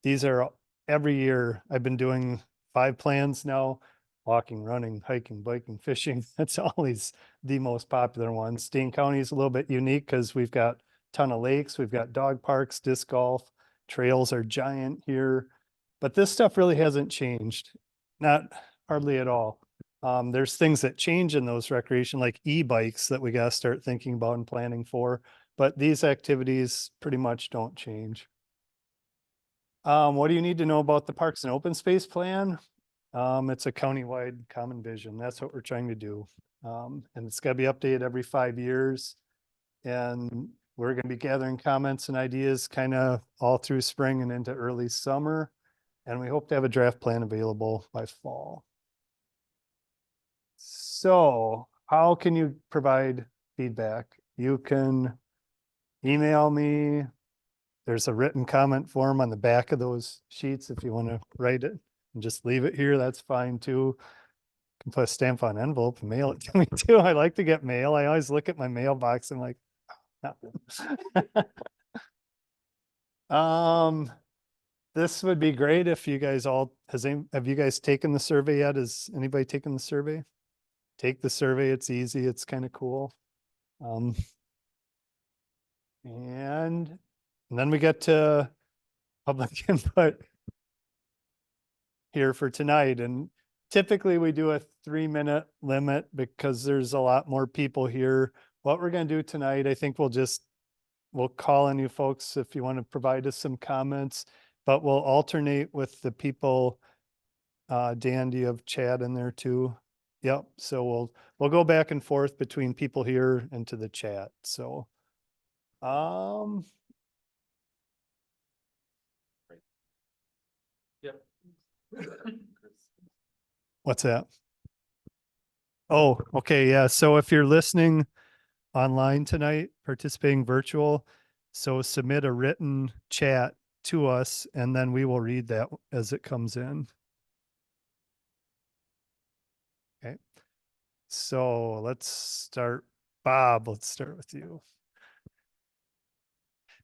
These are every year. I've been doing 5 plans now: walking, running, hiking, biking, fishing. That's always the most popular ones. Dane County is a little bit unique because we've got a ton of lakes. We've got dog parks, disc golf. Trails are giant here. But this stuff really hasn't changed. Not hardly at all. There's things that change in those recreation, like e-bikes, that we got to start thinking about and planning for. But these activities pretty much don't change. What do you need to know about the Parks and Open Space Plan? It's a countywide common vision. That's what we're trying to do. And it's got to be updated every 5 years. And we're going to be gathering comments and ideas kind of all through spring and into early summer. And we hope to have a draft plan available by fall. So how can you provide feedback? You can email me. There's a written comment form on the back of those sheets if you want to write it and just leave it here. That's fine too. You can put a stamp on an envelope and mail it to me too. I like to get mail. I always look at my mailbox and like, nothing. This would be great if you guys have you guys taken the survey yet? Has anybody taken the survey? Take the survey. It's easy. It's kind of cool. And then we get to public input here for tonight. And typically we do a 3-minute limit because there's a lot more people here. What we're going to do tonight, I think we'll call on you folks if you want to provide us some comments, but we'll alternate with the people. Dan, do you have Chad in there too? Yep. So we'll go back and forth between people here and to the chat. So, Yep. what's that? Oh, okay. Yeah. So if you're listening online tonight, participating virtual, so submit a written chat to us and then we will read that as it comes in. So let's start, Bob, let's start with you.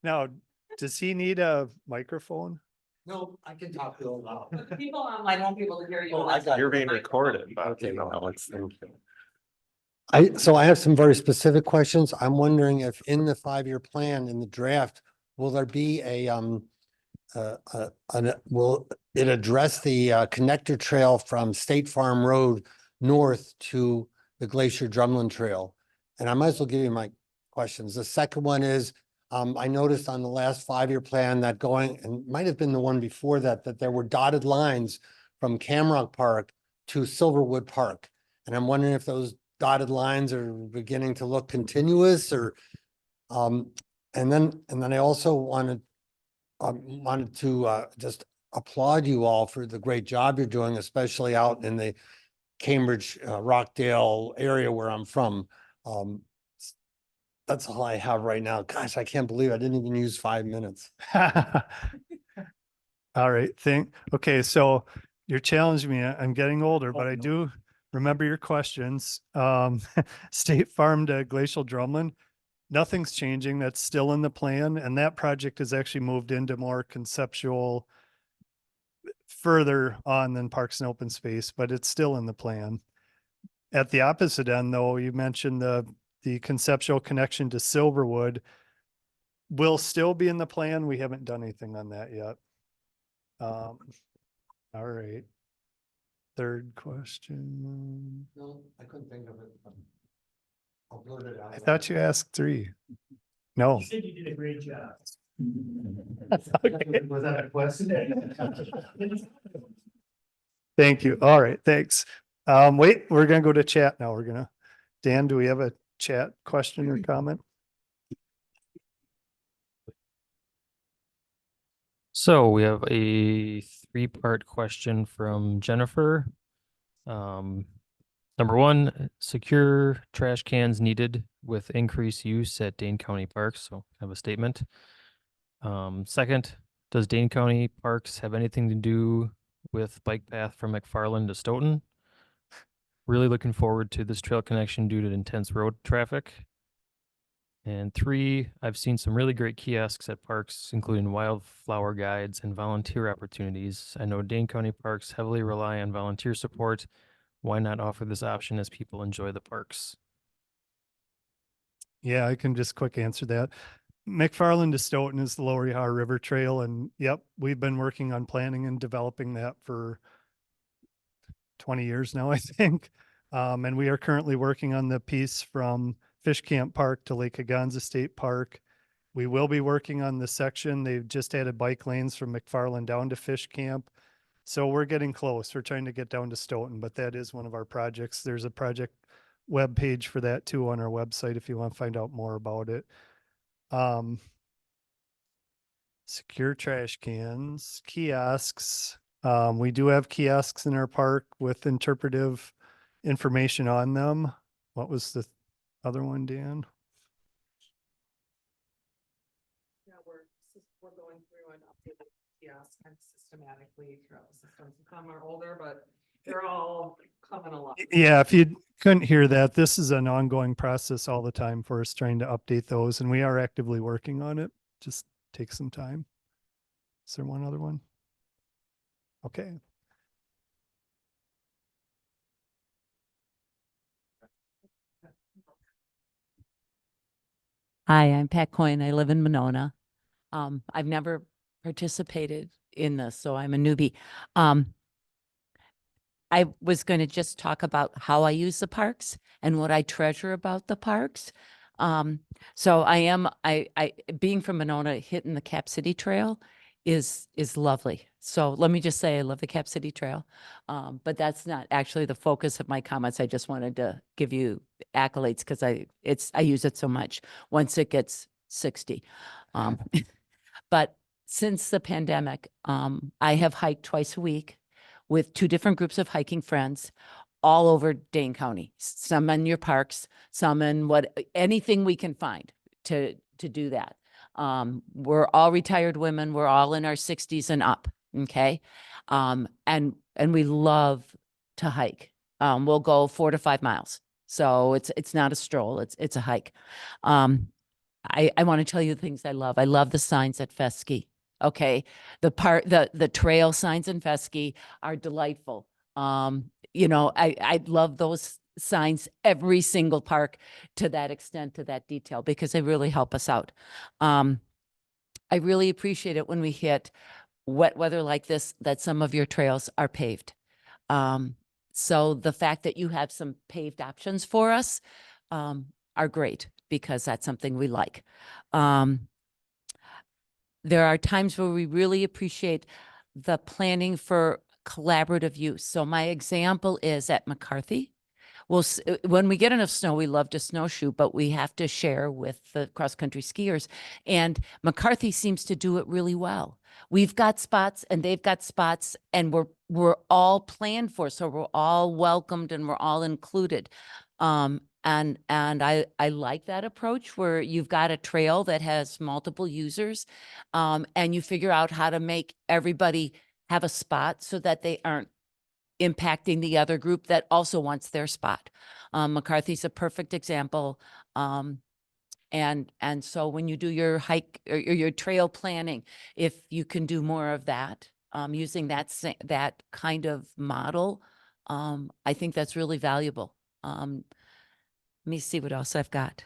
Now, does he need a microphone? No, I can talk real loud. But the people online won't be able to hear you. Oh, I unless got you- You're being recorded. Okay, no, thank you. So I have some very specific questions. I'm wondering if in the 5-year plan in the draft, will there be will it address the connector trail from State Farm Road north to the Glacier Drumlin Trail? And I might as well give you my questions. The second one is, I noticed on the last 5-year plan that going, and might have been the one before that, that there were dotted lines from Camrock Park to Silverwood Park. And I'm wondering if those dotted lines are beginning to look continuous or, and then I also wanted to just applaud you all for the great job you're doing, especially out in the Cambridge, Rockdale area where I'm from. That's all I have right now. Gosh, I can't believe I didn't even use 5 minutes. All right, okay, so you're challenging me. I'm getting older, but Oh, I no. do remember your questions. State Farm to Glacial Drumlin, nothing's changing. That's still in the plan, and that project has actually moved into more conceptual further on than Parks and Open Space, but it's still in the plan. At the opposite end, though, you mentioned the conceptual connection to Silverwood will still be in the plan. We haven't done anything on that yet. All right. Third question. No, I couldn't think of it. I'll blurt it out. I thought you asked 3. No. You said you did a great job. Okay. Was that a question? Thank you. All right, thanks. Wait, we're gonna go to chat now. Dan, do we have a chat question or comment? So we have a 3-part question from Jennifer. Number 1, secure trash cans needed with increased use at Dane County Parks. So have a statement. Second, does Dane County Parks have anything to do with bike path from McFarland to Stoughton? Really looking forward to this trail connection due to intense road traffic. And 3, I've seen some really great kiosks at parks, including wildflower guides and volunteer opportunities. I know Dane County Parks heavily rely on volunteer support. Why not offer this option as people enjoy the parks? Yeah, I can just quick answer that. McFarland to Stoughton is the Lower Yahar River Trail, and yep, we've been working on planning and developing that for 20 years now, I think. And we are currently working on the piece from Fish Camp Park to Lake Aganza State Park. We will be working on the section. They've just added bike lanes from McFarland down to Fish Camp. So we're getting close. We're trying to get down to Stoughton, but that is one of our projects. There's a project web page for that too on our website if you want to find out more about it. Secure trash cans, kiosks. We do have kiosks in our park with interpretive information on them. What was the other one, Dan? Yeah, we're going through and updating kiosks kind of systematically throughout the system. Some are older, but they're all coming along. Yeah, if you couldn't hear that, this is an ongoing process all the time for us trying to update those, and we are actively working on it. Just take some time. Is there one other one? Okay. Hi, I'm Pat Coyne. I live in Monona. I've never participated in this, so I'm a newbie. I was going to just talk about how I use the parks and what I treasure about the parks. So I being from Monona, hitting the Cap City Trail is lovely. So let me just say I love the Cap City Trail. But that's not actually the focus of my comments. I just wanted to give you accolades because I use it so much once it gets 60. But since the pandemic, I have hiked twice a week with 2 different groups of hiking friends all over Dane County, some in your parks, some in anything we can find to do that. We're all retired women. We're all in our 60s and up. Okay. And we love to hike. We'll go 4 to 5 miles. So it's not a stroll, it's a hike. I want to tell you the things I love. I love the signs at Fesky. Okay. The trail signs in Fesky are delightful. I love those signs, every single park, to that extent, to that detail, because they really help us out. I really appreciate it when we hit wet weather like this, that some of your trails are paved. So the fact that you have some paved options for us are great, because that's something we like. There are times where we really appreciate the planning for collaborative use. So my example is at McCarthy. Well, when we get enough snow, we love to snowshoe, but we have to share with the cross-country skiers. And McCarthy seems to do it really well. We've got spots and they've got spots, and we're all planned for, so we're all welcomed and we're all included. And I like that approach, where you've got a trail that has multiple users, and you figure out how to make everybody have a spot so that they aren't impacting the other group that also wants their spot. McCarthy's a perfect example. And so when you do your hike or your trail planning, if you can do more of that, using that kind of model, I think that's really valuable. Let me see what else I've got.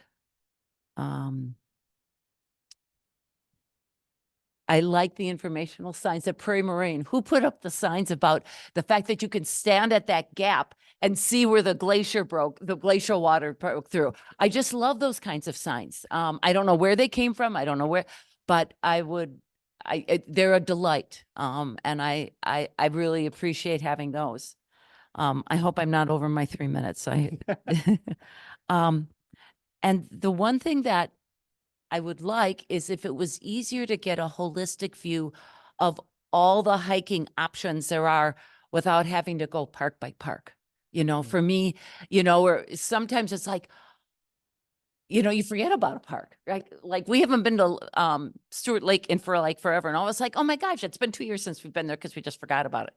I like the informational signs at Prairie Moraine. Who put up the signs about the fact that you can stand at that gap and see where the glacial water broke through? I just love those kinds of signs. I don't know where they came from. I don't know where, but they're a delight. And I really appreciate having those. I hope I'm not over my 3 minutes. And the one thing that I would like is if it was easier to get a holistic view of all the hiking options there are without having to go park by park. For me, where sometimes it's like, you forget about a park, right? Like we haven't been to Stewart Lake for forever. And I was like, oh my gosh, it's been 2 years since we've been there because we just forgot about it.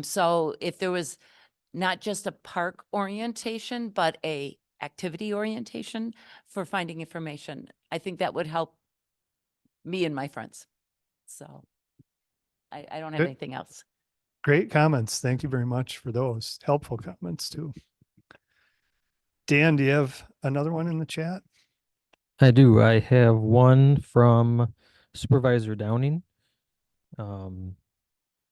So if there was not just a park orientation, but a activity orientation for finding information, I think that would help me and my friends. So I don't have Good. anything else. Great comments. Thank you very much for those helpful comments too. Dan, do you have another one in the chat? I do. I have one from Supervisor Downing. On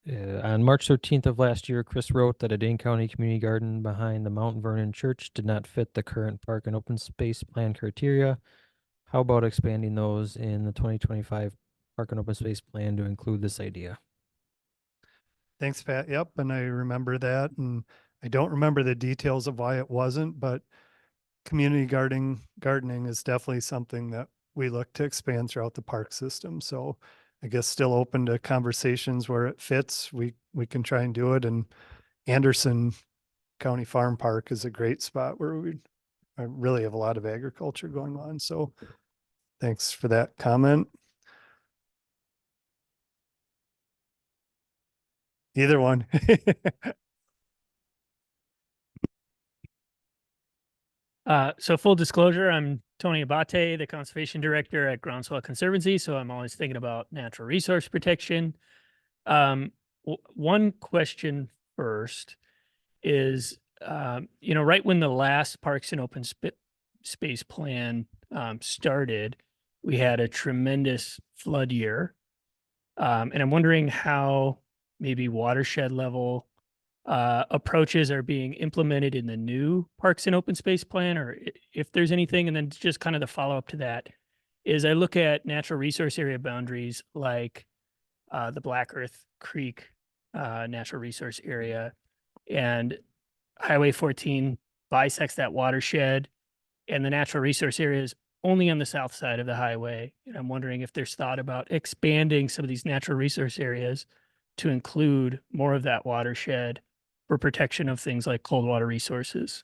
March 13th of last year, Chris wrote that a Dane County community garden behind the Mount Vernon Church did not fit the current park and open space plan criteria. How about expanding those in the 2025 park and open space plan to include this idea? Thanks, Pat. Yep. And I remember that. And I don't remember the details of why it wasn't, but community gardening is definitely something that we look to expand throughout the park system. So I guess still open to conversations where it fits. We can try and do it. And Anderson County Farm Park is a great spot where we really have a lot of agriculture going on. So thanks for that comment. Either one. So full disclosure, I'm Tony Abate, the conservation director at Groundswell Conservancy. So I'm always thinking about natural resource protection. One question first is, right when the last Parks and Open Space Plan started, we had a tremendous flood year. And I'm wondering how maybe watershed level approaches are being implemented in the new Parks and Open Space Plan, or if there's anything. And then just kind of the follow up to that is I look at natural resource area boundaries like the Black Earth Creek natural resource area, and Highway 14 bisects that watershed, and the natural resource area is only on the south side of the highway. And I'm wondering if there's thought about expanding some of these natural resource areas to include more of that watershed for protection of things like cold water resources.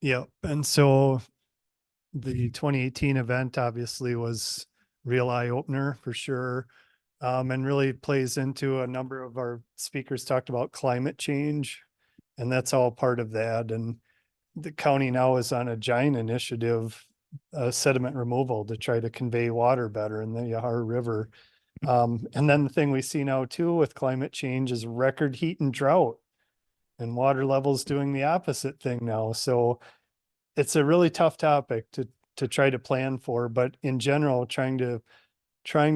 Yep. And so the 2018 event obviously was real eye opener for sure. And really plays into a number of our speakers talked about climate change And that's all part of that. And the county now is on a giant initiative, sediment removal to try to convey water better in the Yahar River. And then the thing we see now too with climate change is record heat and drought, and water levels doing the opposite thing now. So it's a really tough topic to try to plan for, but in general, trying to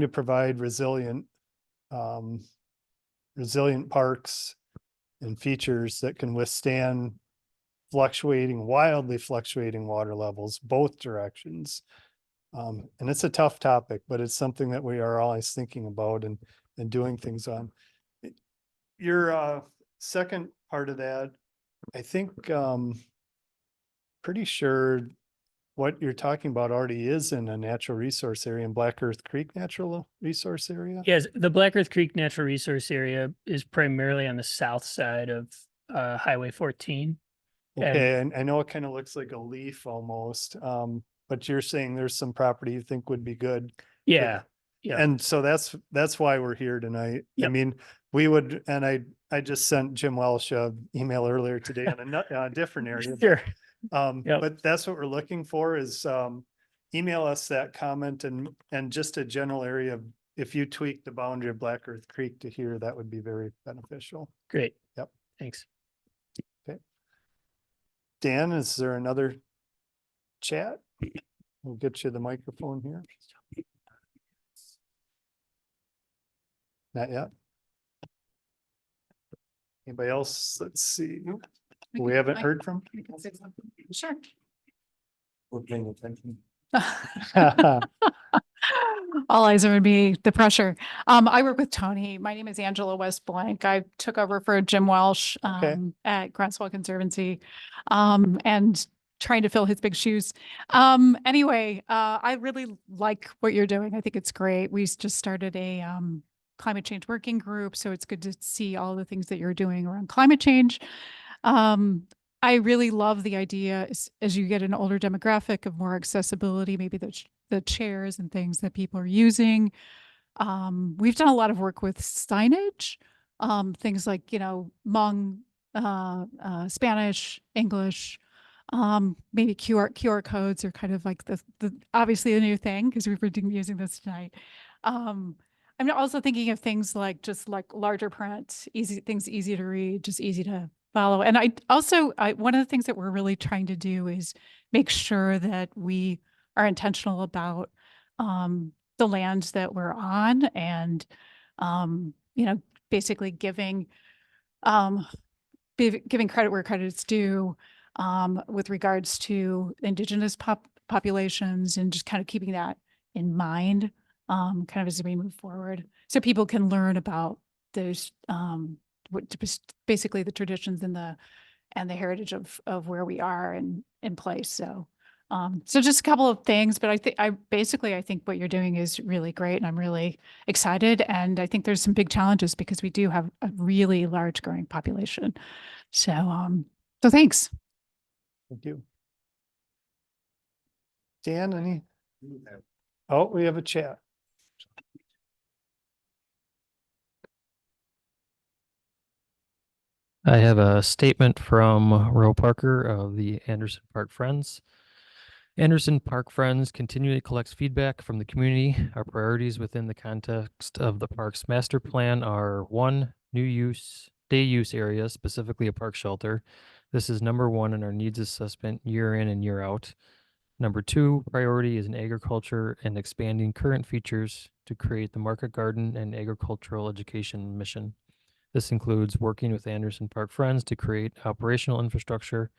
provide resilient parks and features that can withstand wildly fluctuating water levels, both directions. And it's a tough topic, but it's something that we are always thinking about and doing things on. Your second part of that, I think, pretty sure what you're talking about already is in a natural resource area in Black Earth Creek Natural Resource Area. Yes, the Black Earth Creek Natural Resource Area is primarily on the south side of Highway 14. Okay, and I know it kind of looks like a leaf almost, but you're saying there's some property you think would be good. Yeah, yeah. And so that's why we're here tonight. I Yep. mean, we would, and I just sent Jim Welsh a email earlier today on a different area. Sure. Yep. But that's what we're looking for is, email us that comment and just a general area of, if you tweak the boundary of Black Earth Creek to here, that would be very beneficial. Great. Yep. Thanks. Dan, is there another chat? We'll get you the microphone here. Not yet. Anybody else? Let's see. We haven't heard from. Sure. We're paying attention. All eyes are on me, the pressure. I work with Tony. My name is Angela West Blank. I took over for Jim Welsh at Groundswell Conservancy and trying to fill his big shoes. Anyway, I really like what you're doing. I think it's great. We just started a climate change working group, so it's good to see all the things that you're doing around climate change. I really love the idea as you get an older demographic of more accessibility, maybe the chairs and things that people are using. We've done a lot of work with signage, things like, Hmong, Spanish, English, maybe QR codes are kind of like the obviously a new thing because we've been using this tonight. I'm also thinking of things like just like larger print, easy to read, just easy to follow. And I one of the things that we're really trying to do is make sure that we are intentional about the land that we're on and, basically giving credit where credit is due with regards to indigenous populations and just kind of keeping that in mind kind of as we move forward. So people can learn about those basically the traditions and the heritage of where we are and in place. So just a couple of things, but I think what you're doing is really great and I'm really excited. And I think there's some big challenges because we do have a really large growing population. So thanks. Thank you. Dan, any? Oh, we have a chat. I have a statement from Roe Parker of the Anderson Park Friends. Anderson Park Friends continually collects feedback from the community. Our priorities within the context of the park's master plan are 1, day use areas, specifically a park shelter. This is number 1 in our needs assessment year in and year out. Number 2, priority is in agriculture and expanding current features to create the market garden and agricultural education mission. This includes working with Anderson Park Friends to create operational infrastructure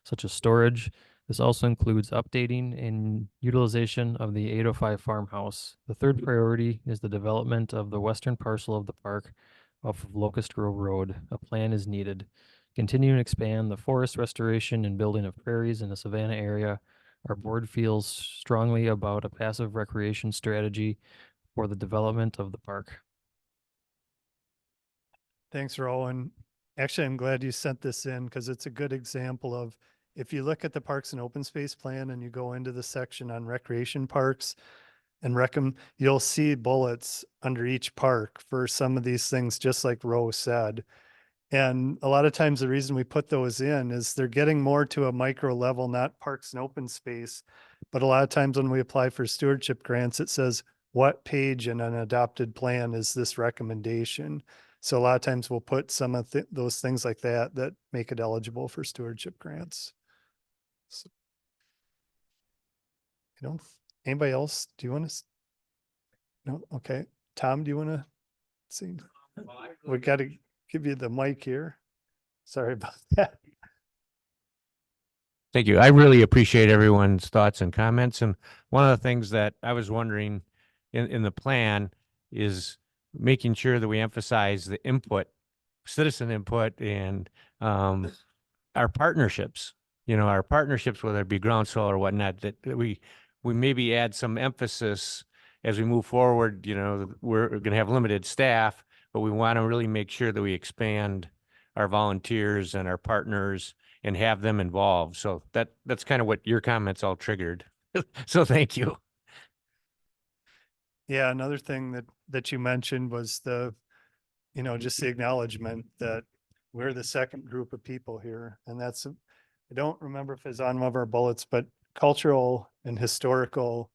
such as storage. This also includes updating and utilization of the 805 farmhouse. The third priority is the development of the western parcel of the park off of Locust Grove Road. A plan is needed. Continue and expand the forest restoration and building of prairies in the Savannah area. Our board feels strongly about a passive recreation strategy for the development of the park. Thanks, Rowan. Actually, I'm glad you sent this in because it's a good example of, if you look at the Parks and Open Space Plan and you go into the section on recreation parks and you'll see bullets under each park for some of these things, just like Roe said. And a lot of times the reason we put those in is they're getting more to a micro level, not parks and open space. But a lot of times when we apply for stewardship grants, it says, what page in an adopted plan is this recommendation? So a lot of times we'll put some of those things like that that make it eligible for stewardship grants. So, anybody else? Do you want to? No? Okay. Tom, do you want to see? We got to give you the mic here. Sorry about that. Thank you. I really appreciate everyone's thoughts and comments. And one of the things that I was wondering in the plan is making sure that we emphasize the input, citizen input, and our partnerships, our partnerships, whether it be groundswell or whatnot, that we maybe add some emphasis as we move forward. We're going to have limited staff, but we want to really make sure that we expand our volunteers and our partners and have them involved. So that's kind of what your comments all triggered. So thank you. Yeah, another thing that you mentioned was just the acknowledgement that we're the second group of people here. And I don't remember if it's on one of our bullets, but cultural and historical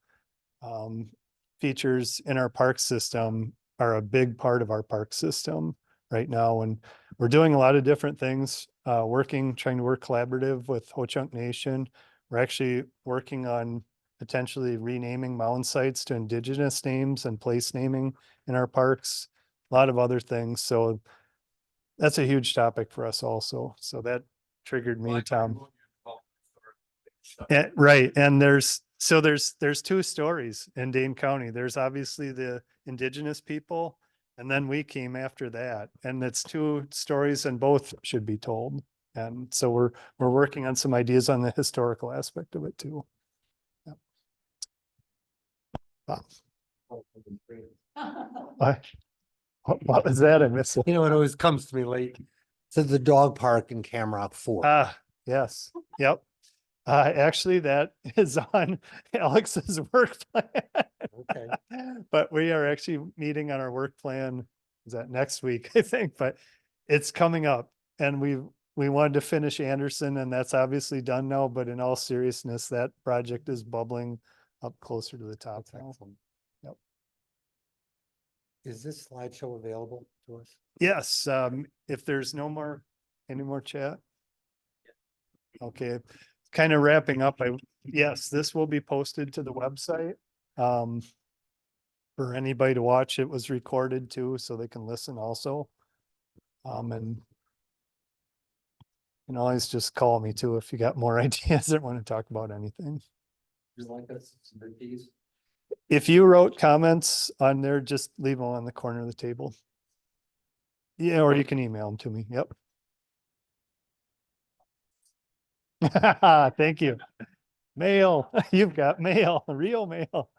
features in our park system are a big part of our park system right now. And we're doing a lot of different things, trying to work collaborative with Ho-Chunk Nation. We're actually working on potentially renaming mound sites to indigenous names and place naming in our parks, a lot of other things. So that's a huge topic for us also. So that triggered me, Tom. Right. And there's two stories in Dane County. There's obviously the indigenous people, and then we came after that. And it's two stories and both should be told. And so we're working on some ideas on the historical aspect of it too. Yep. What was that? I missed it. It always comes to me late. To the dog park in Camrock 4. Yes. Yep. Actually, that is on Alex's work plan. Okay. But we are actually meeting on our work plan. Is that next week, I think, but it's coming up, and we wanted to finish Anderson, and that's obviously done now, but in all seriousness, that project is bubbling up closer to the top now. Yep. Is this slideshow available to us? Yes, if there's any more chat. Okay, kind of wrapping up. Yes, this will be posted to the website. For anybody to watch. It was recorded too, so they can listen also. And you can always just call me too if you got more ideas or want to talk about anything. You like us some big keys? If you wrote comments on there, just leave them on the corner of the table. Yeah, or you can email them to me. Yep. Thank you. Mail. You've got mail, real mail.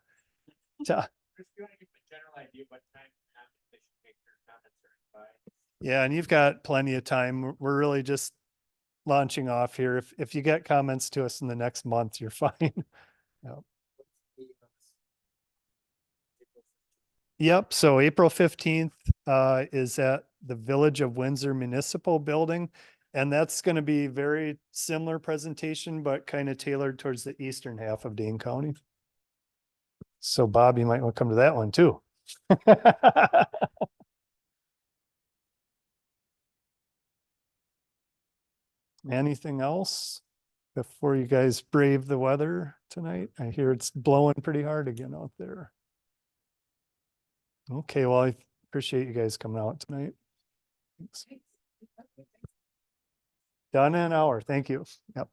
Yeah, and you've got plenty of time. We're really just launching off here. If you get comments to us in the next month, you're fine. Yep. Yep. So April 15th is at the Village of Windsor Municipal Building. And that's going to be very similar presentation, but kind of tailored towards the eastern half of Dane County. So Bob, you might want to come to that one too. Anything else before you guys brave the weather tonight? I hear it's blowing pretty hard again out there. Okay, well, I appreciate you guys coming out tonight. Thanks. Done in an hour. Thank you. Yep.